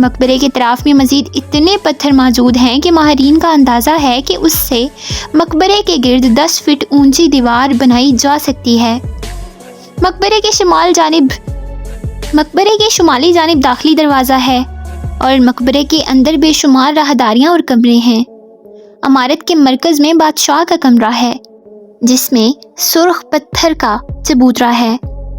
مقبرے کے اطراف میں مزید اتنے پتھر موجود ہیں کہ ماہرین کا اندازہ ہے کہ اس سے مقبرے کے گرد 10 فٹ اونچی دیوار بنائی جا سکتی ہے۔ مقبرے کے شمالی جانب داخلی دروازہ ہے اور مقبرے کے اندر بے شمار راہداریاں اور کمرے ہیں۔ عمارت کے مرکز میں بادشاہ کا کمرہ ہے جس میں سرخ پتھر کا چبوترا ہے۔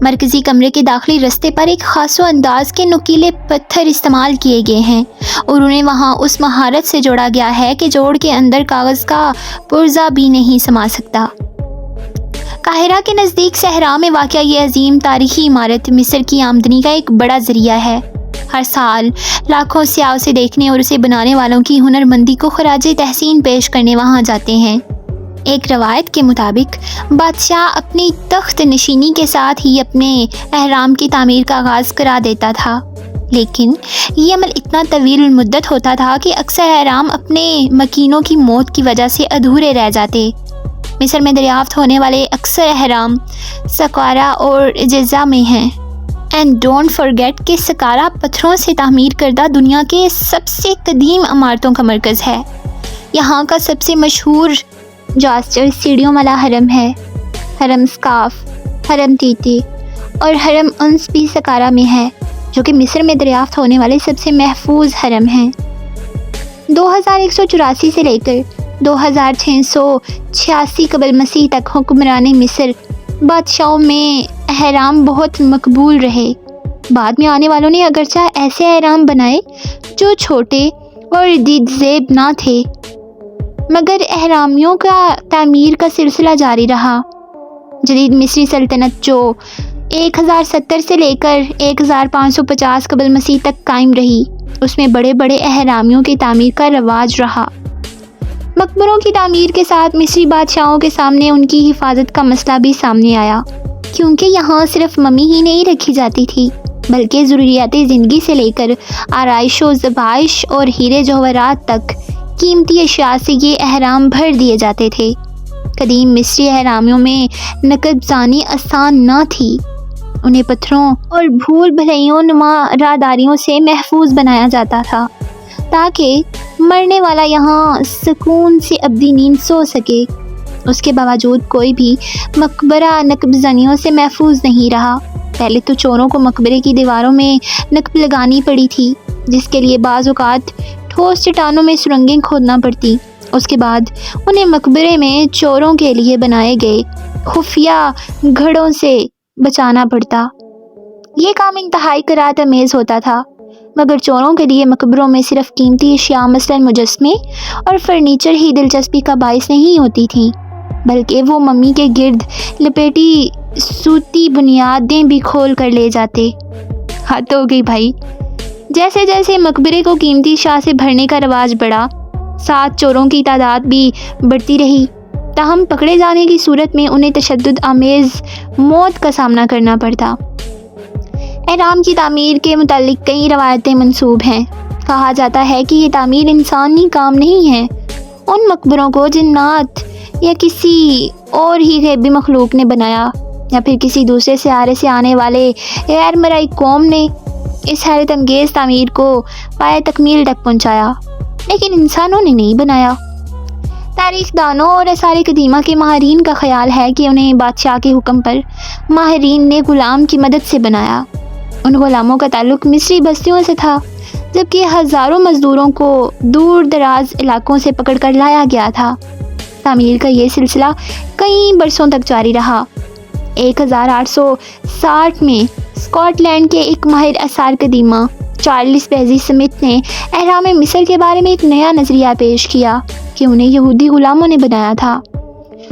مرکزی کمرے کے داخلی رستے پر ایک خاص انداز کے نکیلے پتھر استعمال کیے گئے ہیں اور انہیں وہاں اس مہارت سے جوڑا گیا ہے کہ جوڑ کے اندر کاغذ کا پرزہ بھی نہیں سما سکتا۔ قاہرہ کے نزدیک صحرا میں واقع یہ عظیم تاریخی عمارت مصر کی آمدنی کا ایک بڑا ذریعہ ہے۔ ہر سال لاکھوں سیاح اسے دیکھنے اور اسے بنانے والوں کی ہنرمندی کو خراج تحسین پیش کرنے وہاں جاتے ہیں۔ ایک روایت کے مطابق بادشاہ اپنی تخت نشینی کے ساتھ ہی اپنے اہرام کی تعمیر کا آغاز کرا دیتا تھا، لیکن یہ عمل اتنا طویل المدت ہوتا تھا کہ اکثر اہرام اپنے مکینوں کی موت کی وجہ سے ادھورے رہ جاتے۔ مصر میں دریافت ہونے والے اکثر اہرام سقارا اور جزا میں ہیں۔ اینڈ ڈونٹ فرگیٹ کہ سقارا پتھروں سے تعمیر کردہ دنیا کے سب سے قدیم عمارتوں کا مرکز ہے۔ یہاں کا سب سے مشہور جاسٹر سیڑھیوں والا حرم ہے۔ حرم سقاف، حرم تیتی اور حرم انس بھی سقارا میں ہے، جو کہ مصر میں دریافت ہونے والے سب سے محفوظ حرم ہیں۔ 2184 سے لے کر 2686 قبل مسیح تک حکمران مصر بادشاہوں میں اہرام بہت مقبول رہے۔ بعد میں آنے والوں نے اگرچہ ایسے اہرام بنائے جو چھوٹے اور دید زیب نہ تھے، مگر اہرامیوں کا تعمیر کا سلسلہ جاری رہا۔ جدید مصری سلطنت جو 1070 سے لے کر 1550 قبل مسیح تک قائم رہی، اس میں بڑے بڑے اہرامیوں کی تعمیر کا رواج رہا۔ مقبروں کی تعمیر کے ساتھ مصری بادشاہوں کے سامنے ان کی حفاظت کا مسئلہ بھی سامنے آیا، کیونکہ یہاں صرف ممی ہی نہیں رکھی جاتی تھی، بلکہ ضروریات زندگی سے لے کر آرائش و ذبائش اور ہیرے جوہرات تک قیمتی اشیاء سے یہ اہرام بھر دیے جاتے تھے۔ قدیم مصری اہرامیوں میں نقب زانی آسان نہ تھی، انہیں پتھروں اور بھول بھلیوں نما راہداریوں سے محفوظ بنایا جاتا تھا تاکہ مرنے والا یہاں سکون سے ابدی نیند سو سکے۔ اس کے باوجود کوئی بھی مقبرہ نقب زنیوں سے محفوظ نہیں رہا۔ پہلے تو چوروں کو مقبرے کی دیواروں میں نقب لگانی پڑی تھی، جس کے لیے بعض اوقات ٹھوس چٹانوں میں سرنگیں کھودنا پڑتی۔ اس کے بعد انہیں مقبرے میں چوروں کے لیے بنائے گئے خفیہ گھڑوں سے بچانا پڑتا۔ یہ کام انتہائی کرات امیز ہوتا تھا، مگر چوروں کے لیے مقبروں میں صرف قیمتی اشیاء مثلاً مجسمے اور فرنیچر ہی دلچسپی کا باعث نہیں ہوتی تھیں، بلکہ وہ ممی کے گرد لپیٹی سوتی بنیادیں بھی کھول کر لے جاتے۔ حد ہو گئی بھائی۔ جیسے جیسے مقبرے کو قیمتی اشیاء سے بھرنے کا رواج بڑھا، ساتھ چوروں کی تعداد بھی بڑھتی رہی، تاہم پکڑے جانے کی صورت میں انہیں تشدد آمیز موت کا سامنا کرنا پڑتا۔ اہرام کی تعمیر کے متعلق کئی روایتیں منسوب ہیں۔ کہا جاتا ہے کہ یہ تعمیر انسانی کام نہیں ہے، ان مقبروں کو جنات یا کسی اور ہی غیبی مخلوق نے بنایا، یا پھر کسی دوسرے سیارے سے آنے والے غیر مرئی قوم نے اس حیرت انگیز تعمیر کو پائے تکمیل تک پہنچایا، لیکن انسانوں نے نہیں بنایا۔ تاریخ دانوں اور آثار قدیمہ کے ماہرین کا خیال ہے کہ انہیں بادشاہ کے حکم پر ماہرین نے غلام کی مدد سے بنایا۔ ان غلاموں کا تعلق مصری بستیوں سے تھا، جبکہ ہزاروں مزدوروں کو دور دراز علاقوں سے پکڑ کر لایا گیا تھا۔ تعمیر کا یہ سلسلہ کئی برسوں تک جاری رہا۔ 1860 میں اسکاٹ لینڈ کے ایک ماہر آثار قدیمہ چارلس بیزی سمتھ نے اہرام مصر کے بارے میں ایک نیا نظریہ پیش کیا کہ انہیں یہودی غلاموں نے بنایا تھا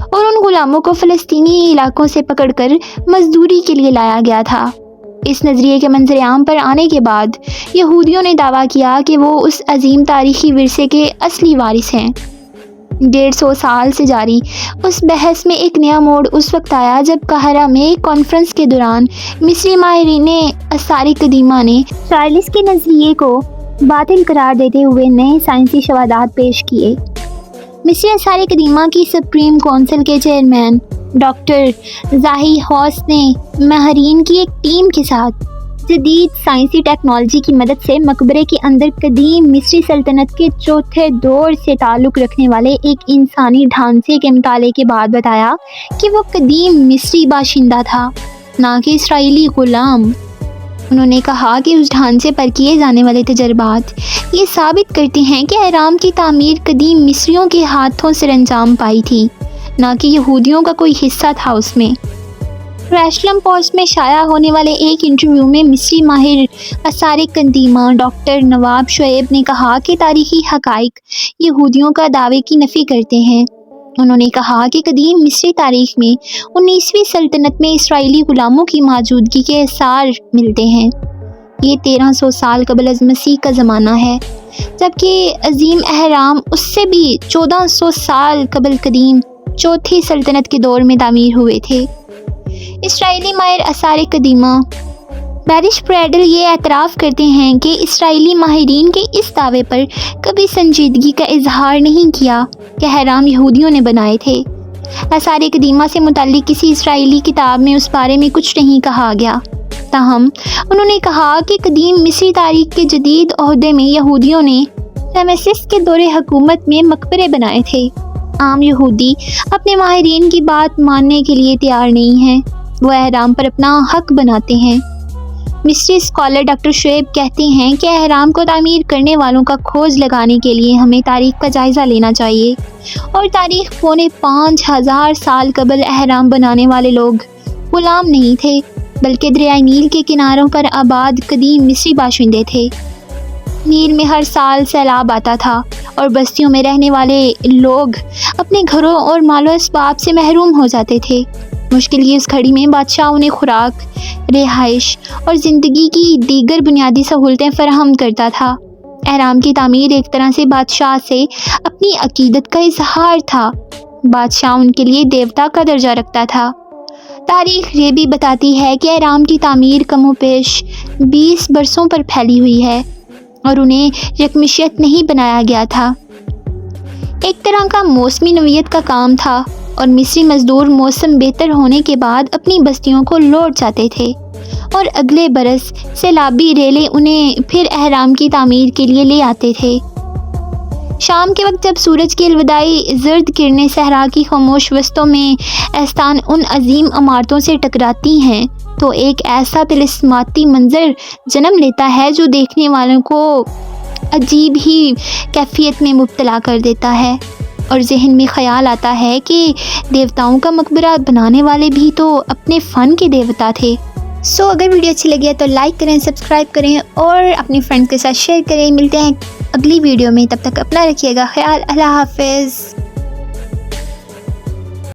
اور ان غلاموں کو فلسطینی علاقوں سے پکڑ کر مزدوری کے لیے لایا گیا تھا۔ اس نظریے کے منظر عام پر آنے کے بعد یہودیوں نے دعویٰ کیا کہ وہ اس عظیم تاریخی ورثے کے اصلی وارث ہیں۔ 150 سال سے جاری اس بحث میں ایک نیا موڑ اس وقت آیا جب قاہرہ میں ایک کانفرنس کے دوران مصری ماہرین آثار قدیمہ نے چارلس کے نظریے کو باطل قرار دیتے ہوئے نئے سائنسی شواہد پیش کیے۔ مصری آثار قدیمہ کی سپریم کونسل کے چیئرمین ڈاکٹر زاہی ہوس نے ماہرین کی ایک ٹیم کے ساتھ جدید سائنسی ٹیکنالوجی کی مدد سے مقبرے کے اندر قدیم مصری سلطنت کے چوتھے دور سے تعلق رکھنے والے ایک انسانی ڈھانچے کے مطالعے کے بعد بتایا کہ وہ قدیم مصری باشندہ تھا، نہ کہ اسرائیلی غلام۔ انہوں نے کہا کہ اس ڈھانچے پر کیے جانے والے تجربات یہ ثابت کرتے ہیں کہ اہرام کی تعمیر قدیم مصریوں کے ہاتھوں سر انجام پائی تھی، نہ کہ یہودیوں کا کوئی حصہ تھا اس میں۔ یروشلم پوسٹ میں شائع ہونے والے ایک انٹرویو میں مصری ماہر آثار قدیمہ ڈاکٹر نواب شعیب نے کہا کہ تاریخی حقائق یہودیوں کا دعوے کی نفی کرتے ہیں۔ انہوں نے کہا کہ قدیم مصری تاریخ میں 19ویں سلطنت میں اسرائیلی غلاموں کی موجودگی کے آثار ملتے ہیں۔ یہ 1300 سال قبل از مسیح کا زمانہ ہے، جبکہ عظیم اہرام اس سے بھی 1400 سال قبل قدیم چوتھی سلطنت کے دور میں تعمیر ہوئے تھے۔ اسرائیلی ماہر آثار قدیمہ بیرش پریڈل یہ اعتراف کرتے ہیں کہ اسرائیلی ماہرین کے اس دعوے پر کبھی سنجیدگی کا اظہار نہیں کیا کہ اہرام یہودیوں نے بنائے تھے۔ آثار قدیمہ سے متعلق کسی اسرائیلی کتاب میں اس بارے میں کچھ نہیں کہا گیا، تاہم انہوں نے کہا کہ قدیم مصری تاریخ کے جدید عہدے میں یہودیوں نے رامسیس کے دور حکومت میں مقبرے بنائے تھے۔ عام یہودی اپنے ماہرین کی بات ماننے کے لیے تیار نہیں ہیں، وہ اہرام پر اپنا حق بناتے ہیں۔ مصری اسکالر ڈاکٹر شعیب کہتے ہیں کہ اہرام کو تعمیر کرنے والوں کا کھوج لگانے کے لیے ہمیں تاریخ کا جائزہ لینا چاہیے، اور تاریخ 5000 سال قبل اہرام بنانے والے لوگ غلام نہیں تھے، بلکہ دریائے نیل کے کناروں پر آباد قدیم مصری باشندے تھے۔ نیل میں ہر سال سیلاب آتا تھا اور بستیوں میں رہنے والے لوگ اپنے گھروں اور مال و اسباب سے محروم ہو جاتے تھے۔ مشکل کی اس گھڑی میں بادشاہ انہیں خوراک، رہائش اور زندگی کی دیگر بنیادی سہولتیں فراہم کرتا تھا۔ اہرام کی تعمیر ایک طرح سے بادشاہ سے اپنی عقیدت کا اظہار تھا۔ بادشاہ ان کے لیے دیوتا کا درجہ رکھتا تھا۔ تاریخ یہ بھی بتاتی ہے کہ اہرام کی تعمیر کم و بیش 20 برسوں پر پھیلی ہوئی ہے اور انہیں یکمشت نہیں بنایا گیا تھا۔ ایک طرح کا موسمی نوعیت کا کام تھا، اور مصری مزدور موسم بہتر ہونے کے بعد اپنی بستیوں کو لوٹ جاتے تھے، اور اگلے برس سیلابی ریلیں انہیں پھر اہرام کی تعمیر کے لیے لے آتے تھے۔ شام کے وقت جب سورج کی الوداعی زرد کرنیں صحرا کی خاموش وسطوں میں ایستان ان عظیم عمارتوں سے ٹکراتی ہیں، تو ایک ایسا طلسماتی منظر جنم لیتا ہے جو دیکھنے والوں کو عجیب ہی کیفیت میں مبتلا کر دیتا ہے، اور ذہن میں خیال آتا ہے کہ دیوتاؤں کا مقبرہ بنانے والے بھی تو اپنے فن کے دیوتا تھے۔ اگر ویڈیو اچھی لگی ہے تو لائک کریں، سبسکرائب کریں اور اپنے فرینڈ کے ساتھ شیئر کریں۔ ملتے ہیں اگلی ویڈیو میں، تب تک اپنا رکھیے گا خیال۔ اللہ حافظ۔